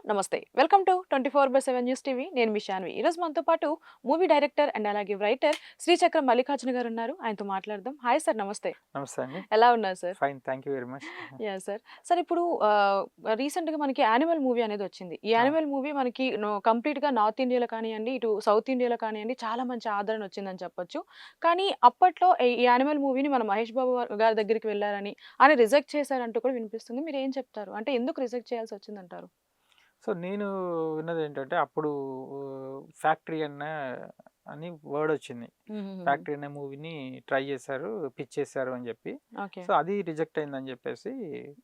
నమస్తే. Welcome to 24/7 news TV. నేను మీ శాన్వి. ఈరోజు మనతో పాటు మూవీ డైరెక్టర్ అండ్ అలాగే రైటర్ శ్రీచక్రం మల్లికార్జున గారు ఉన్నారు. ఆయనతో మాట్లాడదాం. హాయ్ సార్, నమస్తే. నమస్తే అండి. ఎలా ఉన్నారు sir? Fine. Thank you very much. Yeah! Sir. Sir ఇప్పుడు రీసెంట్‌గా మనకి యానిమల్ మూవీ అనేది వచ్చింది. ఈ ఆ! యానిమల్ మూవీ మనకి కంప్లీట్‌గా నార్త్ ఇండియాలో కానియండి, ఇటు సౌత్ ఇండియాలో కానియండి చాలా మంచి ఆదరణ వచ్చిందని చెప్పొచ్చు. కానీ అప్పట్లో ఈ యానిమల్ మూవీని మన మహేష్ బాబు గారి దగ్గరికి వెళ్లారని, ఆయన రిజెక్ట్ చేశారంటూ కూడా వినిపిస్తుంది. మీరేం చెప్తారు? అంటే ఎందుకు రిజెక్ట్ చేయాల్సి వచ్చిందంటారు? సో, నేను విన్నదేంటంటే అప్పుడు ఫ్యాక్టరీ అని వర్డొచ్చింది. హుహుహు. ఫ్యాక్టరీ అనే మూవీని ట్రై చేశారు, పిచ్ చేశారు అని జెప్పి. ఓకే. సో, అది రిజెక్ట్ అయిందని జెప్పేసి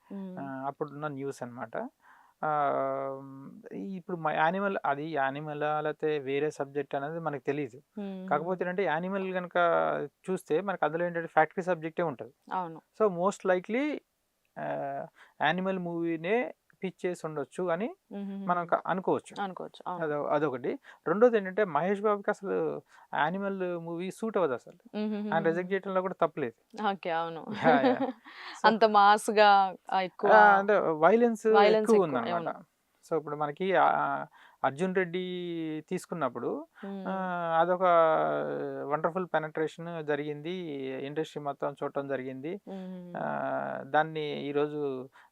హ్మ్. అప్పుడున్న న్యూస్ అనమాట. ఆహ్, ఇప్పుడు యానిమలా లేతే వేరే సబ్జెక్ట్ అనేది మనకు తెలీదు. హుహుహు. కాకపోతే ఏంటంటే యానిమల్ గనక చూస్తే మనకు అందులో ఏంటంటే ఫ్యాక్టరీ సబ్జెక్టే ఉంటది. అవును. సో, మోస్ట్ లైక్‌లీ ఆహ్, యానిమల్ మూవీనే పిచ్ చేసుండొచ్చు అని మనం హుహుహుహు. అనుకోవచ్చు. అనుకోవచ్చు. అవును. అదొకటి. రెండోదేంటంటే మహేష్ బాబుకి అసలు యానిమల్ మూవీ సూట్ అవ్వదసలు. ఆయన హుహుహుహుహు. రిజెక్ట్ చేయడంలో కూడా తప్పులేదు. ఓకే. అవును. యాహ్! యాహ్! సో, అంత మాస్‌గా ఎక్కువ అంటే వైలెన్స్ వయలెన్స్ ఎక్కువ. ఎక్కువుందనమాట. అవును. సో, ఇప్పుడు మనకి 'అర్జున్ రెడ్డి' తీసుకున్నప్పుడు హ్మ్. అదొక వండర్‌ఫుల్ పెనట్రేషన్ జరిగింది. ఇండస్ట్రీ మొత్తం చూడటం జరిగింది. హుహుహు. దాన్ని ఈరోజు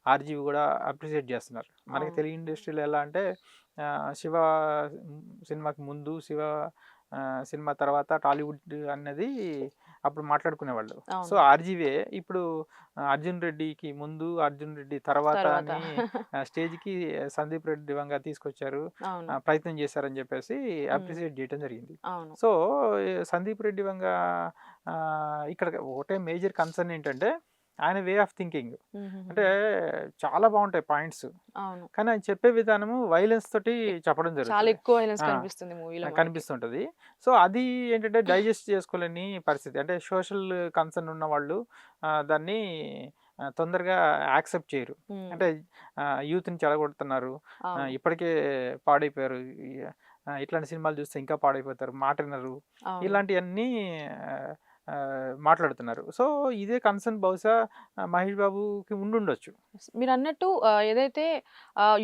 ఆర్‌జీవి గూడా అప్రిషియేట్ జేస్తున్నారు. మనకి అవును. తెలుగు ఇండస్ట్రీలో ఎలా అంటే 'శివ' సినిమాకి ముందు, 'శివ' సినిమా తర్వాత టాలీవుడ్ అన్నది అప్పుడు మాట్లాడుకునేవాళ్ళు. సో, అవును. ఆర్‌జీవే ఇప్పుడు 'అర్జున్ రెడ్డికి' ముందు, 'అర్జున్ రెడ్డి' తర్వాత తర్వాత. అని స్టేజ్‌కి 'సందీప్ రెడ్డి వంగ' తీసుకొచ్చారు. అవును. ప్రయత్నం చేశారని జెప్పేసి హ్మ్. అప్రిషియేట్ జేయటం జరిగింది. అవును. సో, 'సందీప్ రెడ్డి వంగ' ఇక్కడ ఒకటే మేజర్ కన్సర్న్ ఏంటంటే ఆయన వే ఆఫ్ థింకింగ్. అంటే హుహుహుహు. చాలా బావుంటాయి పాయింట్స్. అవును. కానీ ఆయన చెప్పే విధానము వైలెన్స్ తోటి ఎక్ చెప్పడం చాలా జరుగుతది. ఎక్కువ వయలెన్స్ ఆ! కనిపిస్తుంది మూవీలో మనకి. కనిపిస్తుంటది. సో, అది ఏంటంటే డైజెస్ట్ చేసుకోలేని పరిస్థితి. అంటే సోషల్ కన్సర్న్ ఉన్నవాళ్ళు దాన్ని తొందరగా యాక్సెప్ట్ చేయరు. హ్మ్. అంటే యూత్‌ని చెడగొడుతున్నారు. అవును. ఇప్పటికే పాడైపోయారు. ఇట్లాంటి సినిమాలు చూస్తే ఇంకా పాడైపోతారు. మాటినరు. అవును. ఇలాంటియన్నీ ఆహ్, మాట్లాడుతున్నారు. సో, ఇదే కన్సర్న్ బహుశా మహేష్ బాబుకి ఉండుండొచ్చు. మీరన్నట్టు ఏదైతే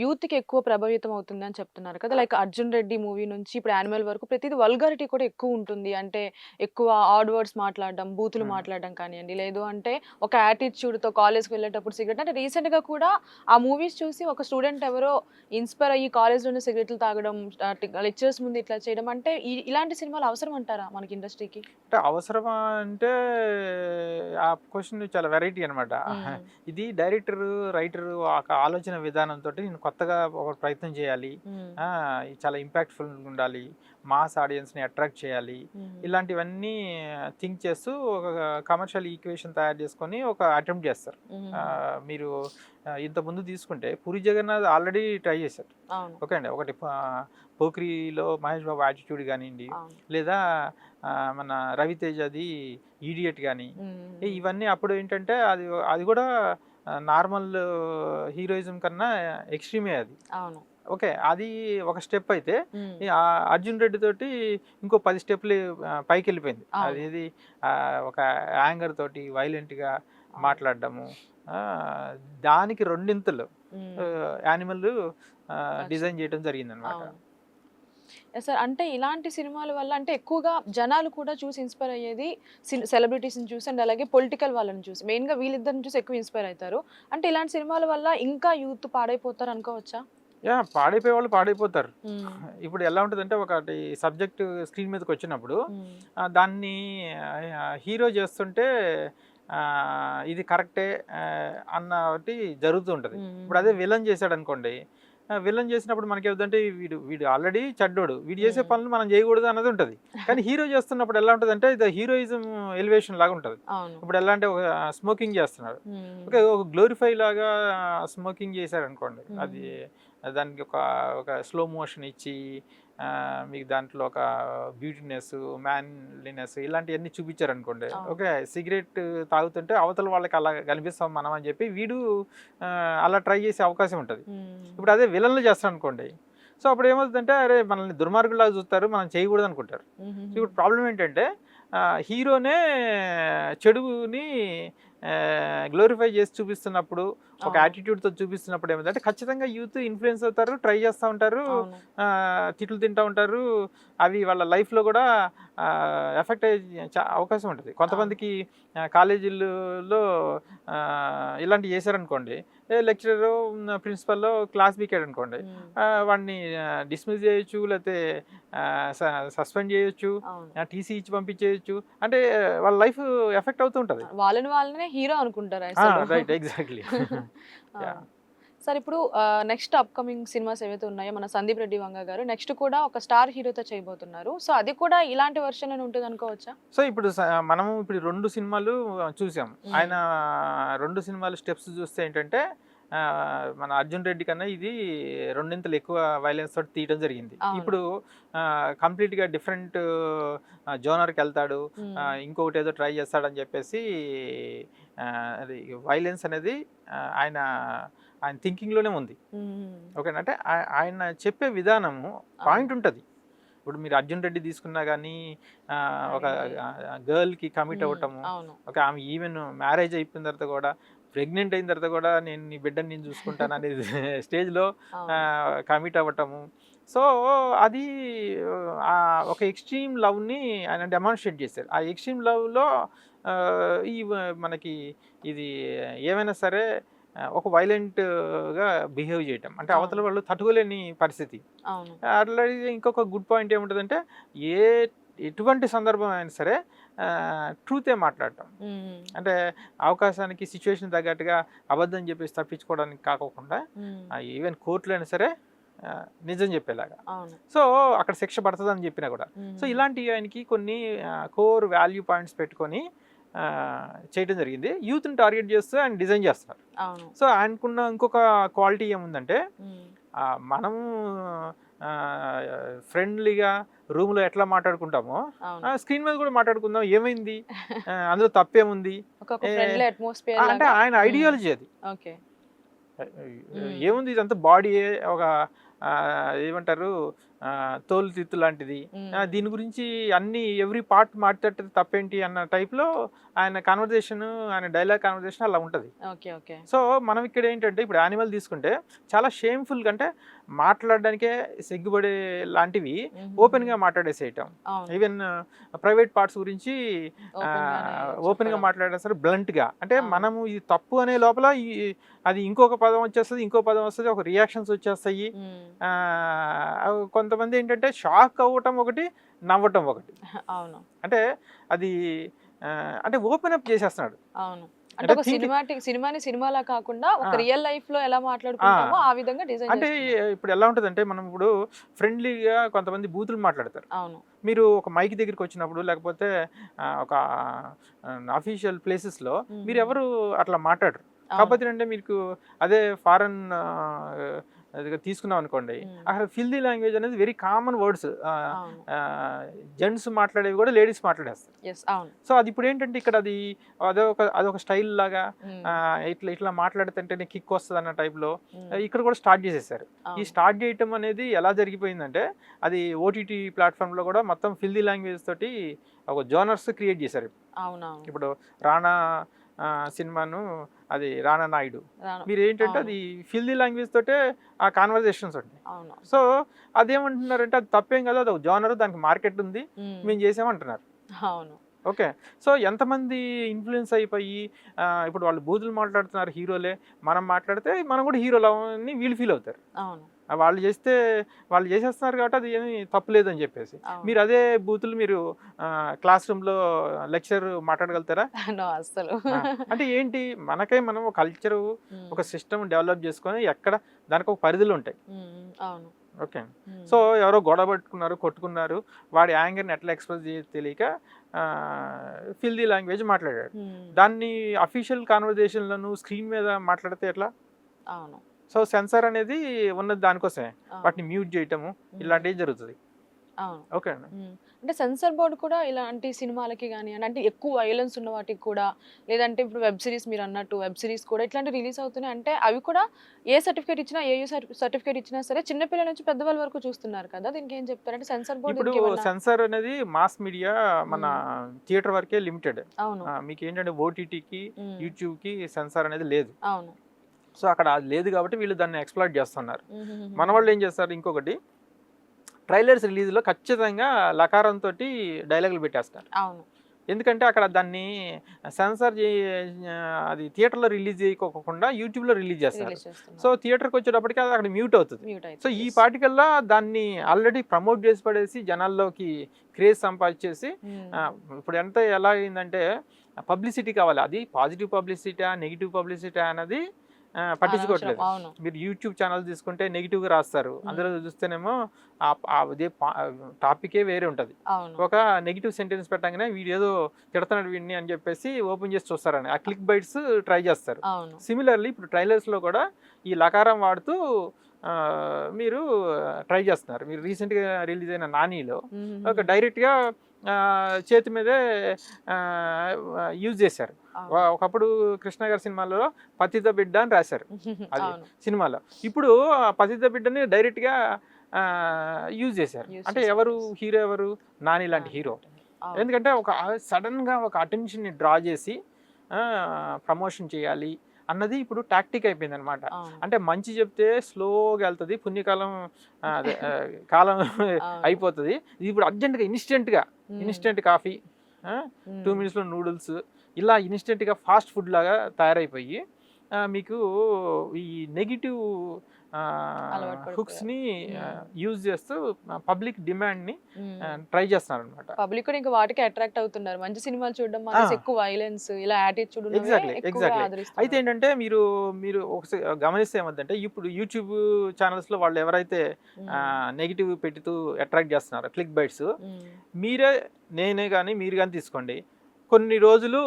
యూత్‌కి ఎక్కువ ప్రభావితం అవుతుందని చెప్తున్నారు కదా! లైక్ 'అర్జున్ రెడ్డి' మూవీ నుంచి ఇప్పుడు 'యానిమల్' వరకు ప్రతీది వల్గారిటీ కూడా ఎక్కువుంటుంది. అంటే ఎక్కువ ఆడ్ వర్డ్స్ మాట్లాడడం, బూతులు హ్మ్. మాట్లాడడం కానియండి, లేదు అంటే ఒక యాటిట్యూడ్‌తో కాలేజ్‌కి వెళ్ళేటప్పుడు సిగరెట్ అంటే రీసెంట్‌గా కూడా ఆ మూవీస్ చూసి ఒక స్టూడెంట్ ఎవరో ఇన్‌స్పైర్ అయ్యి కాలేజ్‌లోనే సిగరెట్లు తాగడం, లెక్చరర్స్ ముందు ఇట్లా చేయడం అంటే ఇలాంటి సినిమాలు అవసరం అంటారా మనకి ఇండస్ట్రీకి? అంటే అవసరమా అంటే ఆ క్వెషన్ చాలా వెరైటీ అనమాట. హ్మ్. ఇది డైరెక్టరు, రైటరు ఒక ఆలోచన విధానంతోటి నేను కొత్తగా ఒక ప్రయత్నం చేయాలి. హ్మ్. ఇది చాలా ఇంపాక్ట్‌ఫుల్‌గా ఉండాలి. మాస్ ఆడియన్స్‌ని అట్రాక్ట్ చేయాలి. హుహుహు. ఇలాంటివన్నీ థింక్ చేస్తూ ఒక కమర్షియల్ ఈక్వేషన్ తయారు చేసుకొని ఒక అటెంప్ట్ చేస్తారు. హుహుహు. మీరు ఇంతకుముందు తీసుకుంటే 'పూరి జగన్నాథ్' ఆల్రెడీ ట్రై చేశారు. అవును. ఓకే అండి. ఒకటి 'పోకిరిలో' మహేష్ బాబు యాటిట్యూడ్ గానియండి, అవును. లేదా మన 'రవితేజ'ది 'ఈడియట్' గాని, హ్మ్. ఇవన్నీ అప్పుడు ఏంటంటే అది అది గూడా నార్మల్ హీరోయిజం కన్నా ఎక్స్‌ట్రీమే అది. అవును. ఓకే. అది ఒక స్టెప్ అయితే, హ్మ్. 'అర్జున్ రెడ్డి' తోటి ఇంకో 10 స్టెప్‌లు పైకెళ్ళిపోయింది. అవును. అదేది ఒక యాంగర్ తోటి వైలెంట్‌గా అవును. మాట్లాడడము. ఆహ్, దానికి రెండింతలు హ్మ్. యానిమల్ వచ్చింది. డిజైన్ చేయడం జరిగిందనమాట. అవును. Yes sir. అంటే ఇలాంటి సినిమాల వల్ల అంటే ఎక్కువగా జనాలు కూడా చూసి ఇన్‌స్పైర్ అయ్యేది సెలబ్రిటీస్‌ని చూసి అండ్ అలాగే పొలిటికల్ వాళ్ళని చూసి. మెయిన్‌గా వీళ్ళిద్దరిని చూసి ఎక్కువ ఇన్‌స్పైర్ అయితారు. అంటే ఇలాంటి సినిమాల వల్ల ఇంకా యూత్ పాడైపోతారు అనుకోవచ్చా? పాడైపోయేవాళ్ళు పాడైపోతారు. హ్మ్. ఇప్పుడు ఎలా ఉంటదంటే ఒకటి సబ్జెక్ట్ స్క్రీన్ మీదకొచ్చినప్పుడు హ్మ్. దాన్ని హీరో చేస్తుంటే ఇది కరెక్టే అన్నటి జరుగుతూ ఉంటది. ఇప్పుడు అదే హుహుహు. విలన్ చేసాడనుకోండి, విలన్ చేసినప్పుడు మనకేవుద్దంటే వీడు వీడు ఆల్రెడీ చెడ్డోడు. వీడు చేసే హ్మ్. పనులు మనం చేయకూడదు అన్నది ఉంటది. కానీ హీరో చేస్తున్నప్పుడు ఎలా ఉంటదంటే ఇది హీరోయిజం ఎలివేషన్ లాగా ఉంటది. అవును. ఇప్పుడు ఎలా అంటే ఒక స్మోకింగ్ చేస్తున్నాడు. హ్మ్. ఓకే. ఒక గ్లోరిఫై లాగా స్మోకింగ్ చేశారనుకోండి. అది హుహుహు. దానికి ఒక స్లో మోషన్ ఇచ్చి మీకు దాంట్లో ఒక బ్యూటీనెస్, మ్యాన్లీనెస్ ఇలాంటియన్నీ చూపించారనుకోండి. అవును. ఓకే. సిగరెట్ తాగుతుంటే అవతల వాళ్ళకి అలా కనిపిస్తాం మనం అని చెప్పి వీడు అలా ట్రై చేసే అవకాశం ఉంటది. హ్మ్. ఇప్పుడు అదే విలన్లు చేస్తారనుకోండి. సో, అప్పుడు ఏమవుతుందంటే అరే! మనల్ని దుర్మార్గుల్లాగా చూస్తారు. మనం చేయకూడదనుకుంటారు. సో, హుహుహు. ఇప్పుడు ప్రాబ్లమ్ ఏంటంటే హీరోనే చెడుని గ్లోరిఫై చేసి చూపిస్తున్నప్పుడు, ఒక అవును. యాటిట్యూడ్తో చూపిస్తున్నప్పుడు ఏమిటంటే ఖచ్చితంగా యూత్ ఇన్ఫ్లుయెన్స్ అవుతారు, ట్రై చేస్తూ ఉంటారు, అవును. తిట్లు తింటూ ఉంటారు. అవి వాళ్ళ లైఫ్లో కూడా ఎఫెక్ట్ అయ్యే అవకాశం ఉంటుంది. కొంతమందికి కాలేజీల్లో ఇలాంటివి చేశారనుకోండి, లెక్చరర్ ప్రిన్సిపల్లో క్లాస్ బీకాడు అనుకోండి, హ్మ్. వాడిని డిస్మిస్ చేయొచ్చు, లేకపోతే సస్పెండ్ చేయొచ్చు, అవును. టీసీ ఇచ్చి పంపించేయచ్చు. అంటే వాళ్ళ లైఫ్ ఎఫెక్ట్ అవుతూ ఉంటుంది. వాళ్ళని వాళ్ళనే హీరో అనుకుంటారు అసలు. Right, exactly. అవును. సరే ఇప్పుడు నెక్స్ట్ అప్‌కమింగ్ సినిమాస్ ఏవైతే ఉన్నాయో మన 'సందీప్ రెడ్డి వంగ' గారు నెక్స్ట్ కూడా ఒక స్టార్ హీరోతో చేయబోతున్నారు. సో అది కూడా ఇలాంటి వెర్షన్ అని ఉంటదనుకోవచ్చా? సో ఇప్పుడు మనము ఇప్పుడు 2 సినిమాలు చూసాం. హ్మ్. ఆయన 2 సినిమాలు స్టెప్స్ చూస్తే ఏంటంటే మన 'అర్జున్ రెడ్డి' కన్నా ఇది రెండింతలు ఎక్కువ వైలెన్స్ తోటి తీయడం జరిగింది. అవును. ఇప్పుడు కంప్లీట్‌గా డిఫరెంట్ జోనర్‌కెళ్తాడు. హ్మ్. ఇంకొకటి ఏదో ట్రై చేస్తాడని చెప్పేసి అది వైలెన్స్ అనేది ఆయన ఆయన థింకింగ్‌లోనే ఉంది. హ్మ్. ఓకేనా? అంటే ఆయన చెప్పే విధానము పాయింట్ ఉంటది. ఇప్పుడు మీరు 'అర్జున్ రెడ్డి' తీసుకున్నా గానీ ఒక అదే. గర్ల్‌కి కమిట్ అవ్వటము, అవును. ఒక ఆమె ఈవెన్ మ్యారేజ్ అయిపోయిన తర్వాత కూడా, ప్రెగ్నెంట్ అయిన తర్వాత కూడా నేను నీ బిడ్డని నేను చూసుకుంటాను అనేది స్టేజ్‌లో అవును. కమిట్ అవ్వటము. సో అది ఒక ఎక్స్‌ట్రీమ్ లవ్‌ని ఆయన డెమాన్‌స్ట్రేట్ చేశారు. ఆ ఎక్స్‌ట్రీమ్ లవ్‌లో మనకి ఇది ఏమైనా సరే ఒక వైలెంట్‌గా బిహేవ్ చేయటం. అంటే అవతల అవును. వాళ్ళు తట్టుకోలేని పరిస్థితి. అవును. అట్లాగే ఇంకొక గుడ్ పాయింట్ ఏముంటదంటే, ఏ ఎటువంటి సందర్భం అయినా సరే ట్రూతే మాట్లాడటం. హ్మ్. అంటే అవకాశానికి, సిట్యుయేషన్ తగ్గట్టుగా అబద్ధం చెప్పేసి తప్పించుకోవడానికి కాకోకుండా, హ్మ్. ఈవెన్ కోర్ట్‌లో అయినా సరే నిజం చెప్పేలాగా. అవును. సో అక్కడ శిక్ష పడతదని చెప్పినా కూడా. సో హ్మ్. ఇలాంటివి ఆయనకి కొన్ని కోర్ వాల్యూ పాయింట్స్ పెట్టుకొని చేయడం జరిగింది. యూత్‌ని టార్గెట్ చేస్తూ ఆయన డిజైన్ చేస్తున్నారు. అవును. సో ఆయనకున్న ఇంకొక క్వాలిటీ ఏముందంటే, హ్మ్. మనము ఫ్రెండ్లీగా రూమ్‌లో ఎట్లా మాట్లాడుకుంటామో, అవును. స్క్రీన్ మీద కూడా మాట్లాడుకుందాం, ఏమైంది, అందులో తప్పేముంది. ఒక ఏ ఫ్రెండ్లీ అట్మాస్ఫియర్ అంటే లాగా. ఆయన హ్మ్. ఐడియాలజీ అది. ఓకే. హ్మ్. ఏముంది, ఇదంతా బాడీయే, ఒక ఏమంటారు, తోలు తిత్తు లాంటిది. హ్మ్. దీని గురించి అన్ని ఎవ్రీ పార్ట్ మాట్లాడితే తప్పేంటి అన్న టైప్‌లో ఆయన కన్వర్జేషన్, ఆయన డైలాగ్ కన్వర్జేషన్ అలా ఉంటది. ఓకే. ఓకే. సో మనం ఇక్కడ ఏంటంటే, ఇప్పుడు యానిమల్ తీసుకుంటే చాలా షేమ్‌ఫుల్‌గా, అంటే మాట్లాడడానికే సిగ్గుపడే లాంటివి హుహుహు. ఓపెన్‌గా మాట్లాడేసేయటం. అవును. ఈవెన్ ప్రైవేట్ పార్ట్స్ గురించి ఓపెన్‌గానే ఓపెన్‌గా చెప్పడం. మాట్లాడేస్తారు బ్లంట్‌గా. అంటే అవును. మనము ఇది తప్పు అనే లోపల అది ఇంకొక పదం వచ్చేస్తది, ఇంకో పదం వస్తది, ఒక రియాక్షన్స్ వచ్చేస్తాయి. హ్మ్. కొంతమంది ఏంటంటే షాక్ అవ్వటం ఒకటి, నవ్వటం ఒకటి. అవును. అంటే అది అంటే ఓపెన్ అప్ చేసేస్తున్నాడు. అవును. అంటే అంటే ఒక సినిమాని సినిమాలా కాకుండా ఒక ఆ! రియల్ లైఫ్‌లో ఎలా ఆ! మాట్లాడుకుంటామో ఆ విధంగా డిజైన్ అంటే చేస్తున్నారు. ఇప్పుడు ఎలా ఉంటదంటే, మనం ఇప్పుడు ఫ్రెండ్లీగా కొంతమంది బూతులు మాట్లాడతారు. అవును. మీరు ఒక మైక్ దగ్గరికొచ్చినప్పుడు, లేకపోతే ఒక అఫీషియల్ ప్లేసెస్‌లో హుహు. మీరెవరు అట్లా మాట్లాడరు. అవును. కాకపోతే అంటే మీకు అదే ఫారెన్ అది తీసుకున్నాం అనుకోండి, హ్మ్. అక్కడ ఫిల్దీ లాంగ్వేజ్ అనేది వెరీ కామన్ వర్డ్స్. అవును. జెంట్స్ మాట్లాడేవి కూడా లేడీస్ మాట్లాడేస్తారు. యెస్. అవును. సో అది ఇప్పుడు ఏంటంటే, ఇక్కడ అదొక స్టైల్ లాగా, హ్మ్. ఇట్లా ఇట్లా మాట్లాడుతుంటేనే కిక్ వస్తది అన్న టైప్‌లో హ్మ్. ఇక్కడ కూడా స్టార్ట్ చేసేసారు. ఈ అవును. స్టార్ట్ చేయటం అనేది ఎలా జరిగిపోయిందంటే, అది ఓటీటీ ప్లాట్‌ఫామ్‌లో కూడా మొత్తం ఫిల్దీ లాంగ్వేజ్ తోటి ఒక జోనర్స్ క్రియేట్ చేశారు. అవునవును. ఇప్పుడు 'రానా' సినిమాను, అది 'రానా నాయుడు'. రాను. మీరేంటంటే అవును. అది ఫిల్దీ లాంగ్వేజ్ తోటే ఆ కన్వర్జేషన్స్ ఉంటాయి. అవును. సో అదేమంటున్నారంటే, అది తప్పేం కాదు, అదొక జోనర్, దానికి మార్కెట్ ఉంది, హ్మ్. మేము చేసామంటున్నారు. అవును. ఓకే. సో ఎంతమంది ఇన్‌ఫ్లూయెన్స్ అయిపోయి ఇప్పుడు వాళ్ళు బూతులు మాట్లాడుతున్నారు హీరోలే, మనం మాట్లాడితే మనం కూడా హీరోలమని వీళ్ళు ఫీల్ అవుతారు. అవును. వాళ్ళు చేస్తే వాళ్ళు చేసేస్తున్నారు కాబట్టి అది ఏమి తప్పులేదని చెప్పేసి. అవును. మీరు అదే బూతులు మీరు క్లాస్ రూమ్‌లో లెక్చరర్ మాట్లాడగలుగుతారా? నో అస్సలు. ఆ! అంటే ఏంటి, మనం ఒక కల్చరు, హ్మ్. ఒక సిస్టమ్ డెవలప్ చేసుకొని, దానికి ఒక పరిధులుంటాయి. హ్మ్. అవును. ఓకే. హ్మ్. సో ఎవరో గొడవ పట్టుకున్నారు, కొట్టుకున్నారు. వాడి యాంగర్‌ని ఎట్లా ఎక్స్‌ప్రెస్ చేయాలో తెలియక ఫిల్దీ లాంగ్వేజ్ మాట్లాడాడు. హ్మ్. దాన్ని అఫీషియల్ కన్వర్జేషన్‌లోను స్క్రీన్ మీద మాట్లాడితే ఎట్లా? అవును. సో సెన్సార్ అనేది ఉన్నది దానికోసమే. అవును. వాటిని మ్యూట్ చేయటము, హ్మ్. ఇలాంటివి జరుగుతది. అవును. ఓకే అండి. అంటే సెన్సార్ బోర్డ్ కూడా ఇలాంటి సినిమాలకి గానియండి, అంటే ఎక్కువ వయలెన్స్ ఉన్న వాటికి కూడా, లేదంటే ఇప్పుడు వెబ్ సీరీస్ మీరన్నట్టు వెబ్ సీరీస్ కూడా ఇట్లాంటివి రిలీజ్ అవుతున్నాయి. అంటే అవి కూడా ఏ సర్టిఫికేట్ ఇచ్చినా, ఏయూ సర్టిఫికేట్ ఇచ్చినా సరే చిన్న పిల్లల నుంచి పెద్దవాళ్ళ వరకు చూస్తున్నారు కదా! దీనికేం చెప్తారు? అంటే సెన్సార్ బోర్డ్ ఇప్పుడు దీనికేమన్నా సెన్సార్ అనేది మాస్ మీడియా మన హ్మ్. థియేటర్ వరకే లిమిటెడ్. అవును. మీకేంటంటే ఓటీటీకి, హ్మ్. యూట్యూబ్‌కి సెన్సార్ అనేది లేదు. అవును. సో, అక్కడ అది లేదు కాబట్టి వీళ్ళు దాన్ని ఎక్స్‌ప్లాయిట్ చేస్తున్నారు. మన హుహుహుహుహు. వాళ్ళు ఏం చేస్తారు ఇంకొకటి ట్రైలర్స్ రిలీజ్‌లో ఖచ్చితంగా లకారంతోటి డైలాగులు పెట్టేస్తారు. అవును. ఎందుకంటే అక్కడ దాన్ని సెన్సార్ అది థియేటర్‌లో రిలీజ్ చేయకోకుండా యూట్యూబ్‌లో రిలీజ్ చేస్తారు. రిలీజ్ సో, చేస్తున్నారు. థియేటర్‌కొచ్చేటప్పటికి అది అక్కడ మ్యూట్ అవుతది. మ్యూట్ సో, అయితది. ఈ యెస్. పాటికల్లా దాన్ని ఆల్రెడీ ప్రమోట్ చేసి పడేసి జనాల్లోకి క్రేజ్ సంపాదించేసి హ్మ్. ఇప్పుడు ఎంత ఎలా అయిందంటే పబ్లిసిటీ కావాలి. అది పాజిటివ్ పబ్లిసిటా, నెగెటివ్ పబ్లిసిటా అన్నది అనవసరం. పట్టించుకోవట్లేదు. అవును. మీరు యూట్యూబ్ ఛానల్ తీసుకుంటే నెగెటివ్‌గా రాస్తారు. అందులో హ్మ్. చూస్తేనేమో అదే టాపికే వేరే ఉంటది. అవును. ఒక నెగెటివ్ సెంటెన్స్ పెట్టంగానే వీడేదో తిడతాడు వీడిని అని చెప్పేసి ఓపెన్ చేసి చూస్తారని ఆ క్లిక్ బైట్స్ ట్రై చేస్తారు. అవును. సిమిలర్లీ ఇప్పుడు ట్రైలర్స్లో కూడా ఈ లకారం వాడుతూ మీరు ట్రై చేస్తున్నారు. మీరు రీసెంట్గా రిలీజ్ అయిన నానిలో ఒక హుహుహుహు. డైరెక్ట్గా చేతి మీదే యూజ్ చేశారు. అవును. ఒకప్పుడు కృష్ణ గారి సినిమాలో పతిత బిడ్డ అని రాశారు అది అవును. సినిమాలో. ఇప్పుడు ఆ పతిత బిడ్డని డైరెక్ట్గా యూజ్ చేశారు. యూజ్ అంటే చేశారు. ఎవరు యెస్. హీరో ఎవరు? నాని లాంటి నాని హీరో. లాంటిది. అవును. ఎందుకంటే ఒక సడన్‌గా ఒక అటెన్షన్‌ని డ్రా చేసి ప్రమోషన్ చేయాలి అన్నది ఇప్పుడు టాక్టిక్ అయిపోయిందనమాట. అవును. అంటే మంచి చెప్తే స్లోగా ఎళ్తది. పుణ్యకాలం అదే కాలం అవును. అయిపోతది. ఇప్పుడు అర్జెంట్‌గా ఇన్‌స్టంట్‌గా హ్మ్. ఇన్‌స్టంట్ కాఫీ, 2 హ్మ్. మినిట్స్‌లో నూడిల్స్ ఇలా ఇన్‌స్టంట్‌గా ఫాస్ట్ ఫుడ్ లాగా తయారైపోయి మీకు ఈ నెగెటివ్ అలవాటు పడిపోయారు. హుక్స్‌ని హ్మ్. యూజ్ చేస్తూ పబ్లిక్ డిమాండ్‌ని హ్మ్. ట్రై చేస్తున్నారనమాట. పబ్లిక్ కూడా ఇంకా వాటికే అట్రాక్ట్ అవుతున్నారు. మంచి సినిమాలు చూడడం ఆ! మానేసి ఎక్కువ వయలెన్స్ ఇలా యాటిట్యూడ్ ఉన్నవే ఎగ్జాక్ట్‌లీ. ఎక్కువగా ఎగ్జాక్ట్‌లీ. అయితే ఆదరిస్తున్నారు. ఏంటంటే మీరు మీరు గమనిస్తే ఏమవుద్దంటే ఇప్పుడు యూట్యూబ్ ఛానల్స్‌లో వాళ్ళు ఎవరైతే హ్మ్. నెగెటివ్ పెడుతూ అట్రాక్ట్ చేస్తున్నారో క్లిక్ బైట్స్ హ్మ్. మీరే నేనే గాని మీరు గాని తీసుకోండి. కొన్ని రోజులు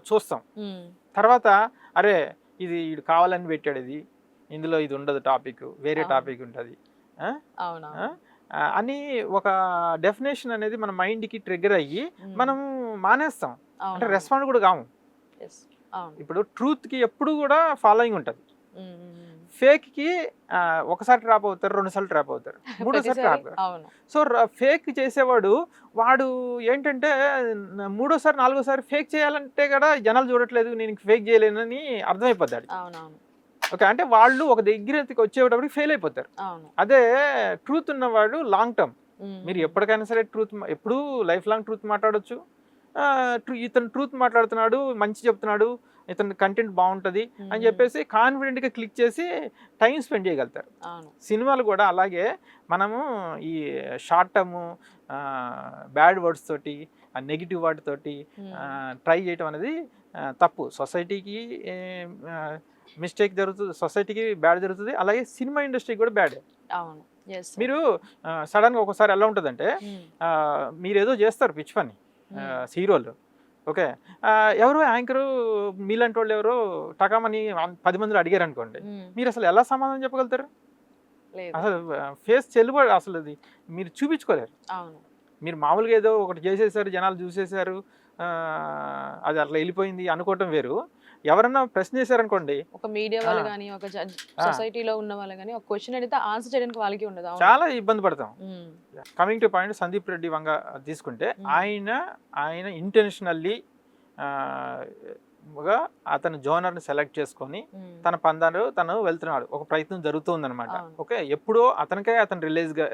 చూస్తాం. హ్మ్. తర్వాత అరే! ఇది ఈడు కావాలని పెట్టాడు ఇది. ఇందులో ఇది ఉండదు టాపిక్. వేరే అవును. టాపిక్ ఉంటది. ఆ! ఆ! అవునవును. అని ఒక డెఫినేషన్ అనేది మన మైండ్‌కి ట్రిగ్గర్ అయ్యి హ్మ్. మనం మానేస్తాం. అంటే అవునవును. రెస్పాండ్ కూడా కాము. యెస్. అవును. ఇప్పుడు ట్రూత్‌కి ఎప్పుడు కూడా ఫాలోయింగ్ ఉంటది. హ్మ్. హ్మ్. హ్మ్. ఫేక్‌కి ఒకసారి ట్రాప్ అవుతారు, 2 సార్లు ట్రాప్ అవుతారు. మూడోసారి ప్రతిసారి ట్రాప్. అవును. సో, ఫేక్ చేసేవాడు వాడు ఏంటంటే మూడోసారి, నాలుగోసారి ఫేక్ చేయాలంటే కూడా జనాలు చూడట్లేదు. నేను ఇంక ఫేక్ చేయలేనని అర్థమైపోద్ది ఆడికి. అవునవును. ఓకే. అంటే వాళ్ళు ఒక దగ్గరికి వచ్చేటప్పటికి ఫెయిల్ అయిపోతారు. అవును. అదే ట్రూత్ ఉన్నవాడు లాంగ్ టర్మ్. హ్మ్. మీరు హ్మ్. ఎప్పటికైనా సరే ఎప్పుడూ లైఫ్ లాంగ్ ట్రూత్ మాట్లాడొచ్చు. ఇతను ట్రూత్ మాట్లాడుతున్నాడు, మంచి చెప్తున్నాడు, ఇతని కంటెంట్ బావుంటది హ్మ్. అని హ్మ్. చెప్పేసి కాన్ఫిడెంట్‌గా క్లిక్ చేసి టైమ్ స్పెండ్ చేయగలుగుతారు. అవును. సినిమాలు కూడా అలాగే మనము ఈ షార్ట్ టర్మ్ బ్యాడ్ వర్డ్స్ తోటి, నెగెటివ్ వాటితోటి హ్మ్. ట్రై చేయటం అనేది తప్పు. సొసైటీకి మిస్టేక్ జరుగుతుంది. సొసైటీకి బ్యాడ్ జరుగుతుంది. అలాగే సినిమా ఇండస్ట్రీకి కూడా బ్యాడే. అవును. Yes sir. మీరు సడన్‌గా ఒక్కోసారి ఎలా ఉంటదంటే హ్మ్. మీరేదో చేస్తారు పిచ్ పని హ్మ్. హీరోలు. ఓకే. ఎవరో యాంకరు మీలాంటోళ్ళు ఎవరో టకామని 10 మందిలో అడిగారనుకోండి. హ్మ్. మీరసలు ఎలా సమాధానం చెప్పగలుగుతారు? లేదు. అసలు ఫేస్ చెల్లుబడి అసలది మీరు చూపించుకోలేరు. అవును. మీరు మామూలుగా ఏదో ఒకటి చేసేసారు, జనాలు చూసేసారు. అది అట్లా ఎళ్ళిపోయింది అనుకోవటం వేరు. ఎవరన్నా ప్రశ్న చేశారనుకోండి. ఒక మీడియా ఆ! వాళ్ళు గాని, ఒక ఆ! సొసైటీలో ఉన్న వాళ్ళు గాని, ఒక క్వెషన్ అడిగితే ఆన్సర్ చేయడానికి వాళ్ళకి ఉండదు. అవును. చాలా ఇబ్బంది పడతాం. హ్మ్. Coming to point Sandeep Reddy Vanga తీసుకుంటే హ్మ్. ఆయన ఇంటెన్షనల్లీ ఆహ్, గా అతను జోనర్‌ని సెలెక్ట్ చేసుకొని హ్మ్. తన పందాలో తను వెళ్తున్నాడు. ఒక ప్రయత్నం జరుగుతుందనమాట. అవును. ఓకే. ఎప్పుడో అతను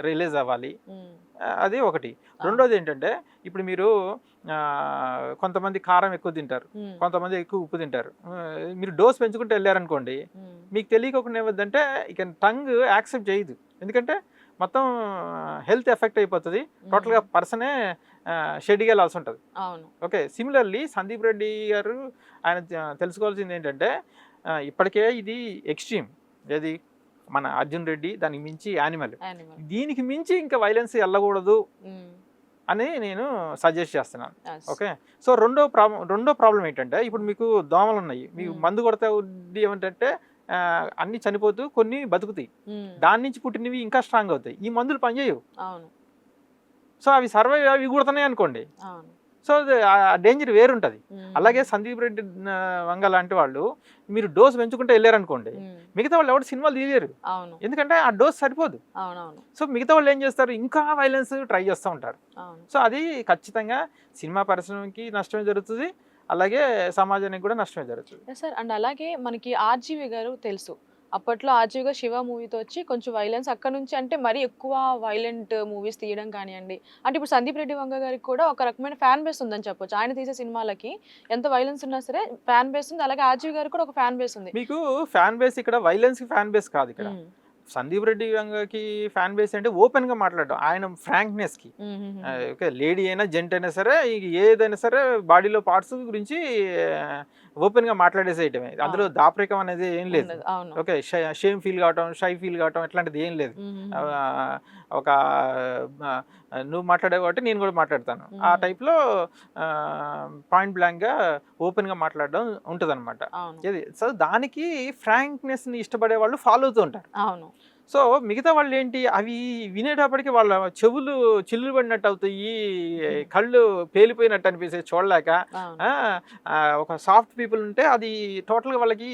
రిలీజ్ అవ్వాలి. హ్మ్. అది ఒకటి. అవును. రెండోదేంటంటే ఇప్పుడు మీరు కొంతమంది కారం ఎక్కువ తింటారు. హ్మ్. కొంతమంది ఎక్కువ ఉప్పు తింటారు. మీరు డోస్ పెంచుకుంటూ ఎళ్లారనుకోండి, హ్మ్. మీకు తెలియకోకుండా ఏమవుద్దంటే ఇక టంగ్ యాక్సెప్ట్ చేయదు. ఎందుకంటే మొత్తం హెల్త్ ఎఫెక్ట్ అయిపోతది. హ్మ్. టోటల్‌గా పర్సనే షెడ్‌కెళ్ళాల్సుంటది. అవును. ఓకే. సిమిలర్‌లీ సందీప్ రెడ్డి గారు ఆయన తెలుసుకోవాల్సిందేంటంటే ఇప్పటికే ఇది ఎక్స్‌ట్రీమ్. ఏది? మన 'అర్జున్ రెడ్డి' దానికి మించి యానిమల్. యానిమల్. దీనికి మించి ఇంకా వయలెన్స్ ఎళ్ళకూడదు హ్మ్. అని నేను సజెస్ట్ చేస్తున్నాను. యెస్. ఓకే. సో, రెండో ప్రాబ్లమ్ ఏంటంటే ఇప్పుడు మీకు దోమలున్నాయి. మీకు హ్మ్. మందు కొడితే ఉద్ది ఏమిటంటే అన్నీ చనిపోతూ కొన్ని బతుకుతాయి. హ్మ్. దాని నుంచి పుట్టినవి ఇంకా స్ట్రాంగ్ అవుతాయి. ఈ మందులు పనిచేయవు. అవును. సో అవి సర్వైవ్ అవి కూడుతున్నాయి అనుకోండి, అవును. సో ఆ డేంజర్ వేరుంటుంది. హ్మ్. అలాగే సందీప్ రెడ్డి వంగ లాంటి వాళ్ళు మీరు డోస్ పెంచుకుంటూ వెళ్ళారనుకోండి, హ్మ్. మిగతా వాళ్ళు ఎవరు సినిమాలు తీయలేరు, అవును. ఎందుకంటే ఆ డోస్ సరిపోదు. అవునవును. సో మిగతా వాళ్ళు ఏం చేస్తారు, ఇంకా వైలెన్స్ ట్రై చేస్తూ ఉంటారు. అవును. సో అది ఖచ్చితంగా సినిమా పరిశ్రమకి నష్టమే జరుగుతుంది, అలాగే సమాజానికి కూడా నష్టమే జరుగుతుంది. Yes sir. అండ్ అలాగే మనకి 'ఆర్జీవి' గారు తెలుసు. అప్పట్లో 'ఆర్జీవి' గారు 'శివ' మూవీతో వచ్చి కొంచెం వైలెన్స్ అక్కడి నుంచి అంటే మరీ ఎక్కువ వైలెంట్ మూవీస్ తీయడం కానియండి. అంటే ఇప్పుడు 'సందీప్ రెడ్డి వంగ' గారికి కూడా ఒక రకమైన ఫ్యాన్ బేస్ ఉందని చెప్పొచ్చు. ఆయన తీసే సినిమాలకి ఎంత వైలెన్స్ ఉన్నా సరే ఫ్యాన్ బేస్ ఉంది. అలాగే 'ఆర్జీవి' గారికి కూడా ఒక ఫ్యాన్ బేస్ ఉంది. మీకు ఫ్యాన్ బేస్ ఇక్కడ వైలెన్స్ ఫ్యాన్ బేస్ కాదు ఇక్కడ. హ్మ్. సందీప్ రెడ్డి వంగకి ఫ్యాన్ బేస్ అంటే ఓపెన్ గా మాట్లాడడం, ఆయన ఫ్రాంక్నెస్ కి. ఓకే, లేడీ అయినా జెంట్ అయినా సరే ఏదైనా సరే బాడీలో పార్ట్స్ గురించి ఓపెన్ గా మాట్లాడేసేయటమే, అందులో దాపరికం అనేది ఏం లేదు. ఉండదు. అవును. ఓకే, షేమ్ ఫీల్ కావటం, షై ఫీల్ కావటం ఇట్లాంటిది ఏం లేదు. ఆ, ఒక ఆ, నువ్వు మాట్లాడావు కాబట్టి నేను కూడా మాట్లాడతాను, ఆ టైప్లో పాయింట్ బ్లాంక్గా ఓపెన్గా మాట్లాడడం ఉంటుంది అనమాట. అవును. ఇది సో దానికి ఫ్రాంక్నెస్ని ఇష్టపడే వాళ్ళు ఫాలో అవుతూ ఉంటారు. అవును. సో మిగతా వాళ్ళు ఏంటి, అవి వినేటప్పటికి వాళ్ళ చెవులు చిల్లు పడినట్టు అవుతాయి, కళ్ళు పేలిపోయినట్టు అనిపిస్తాయి చూడలేక. అవును. ఆ, ఒక సాఫ్ట్ పీపుల్ ఉంటే అది టోటల్గా వాళ్ళకి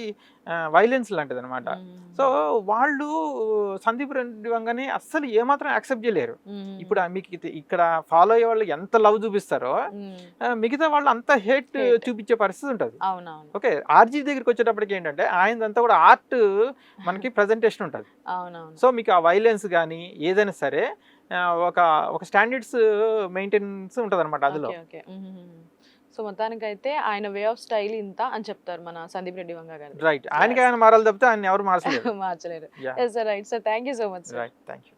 వైలెన్స్ లాంటిది అనమాట. సో వాళ్ళు సందీప్ రెడ్డి వంగని అస్సలు ఏమాత్రం యాక్సెప్ట్ చేయలేరు. ఇప్పుడు మీకు ఇక్కడ ఫాలో అయ్యే వాళ్ళు ఎంత లవ్ చూపిస్తారో మిగతా వాళ్ళు అంత హేట్ Hate. చూపించే పరిస్థితి ఉంటుంది. అవునవును. ఓకే, ఆర్జీ దగ్గరికి వచ్చేటప్పటికి ఏంటంటే ఆయనదంతా కూడా ఆర్ట్ మనకి ప్రజెంటేషన్ ఉంటుంది. అవునవును. సో మీకు ఆ వైలెన్స్ కానీ ఏదైనా సరే ఒక ఒక స్టాండర్డ్స్ మెయింటెనెన్స్ ఉంటుంది అనమాట అందులో. ఓకే. ఓకే. సో మొత్తానికైతే ఆయన వే ఆఫ్ స్టైల్ ఇంత అని చెప్తారు మన సందీప్ రెడ్డి వంగ గారు. రైట్, ఆయనకి ఆయన మారాలి తప్పితే ఆయన ఎవరు మార్చలేరు. మార్చలేరు. Yeah, yes sir. Right sir. Thank you so much sir. Right, thank you.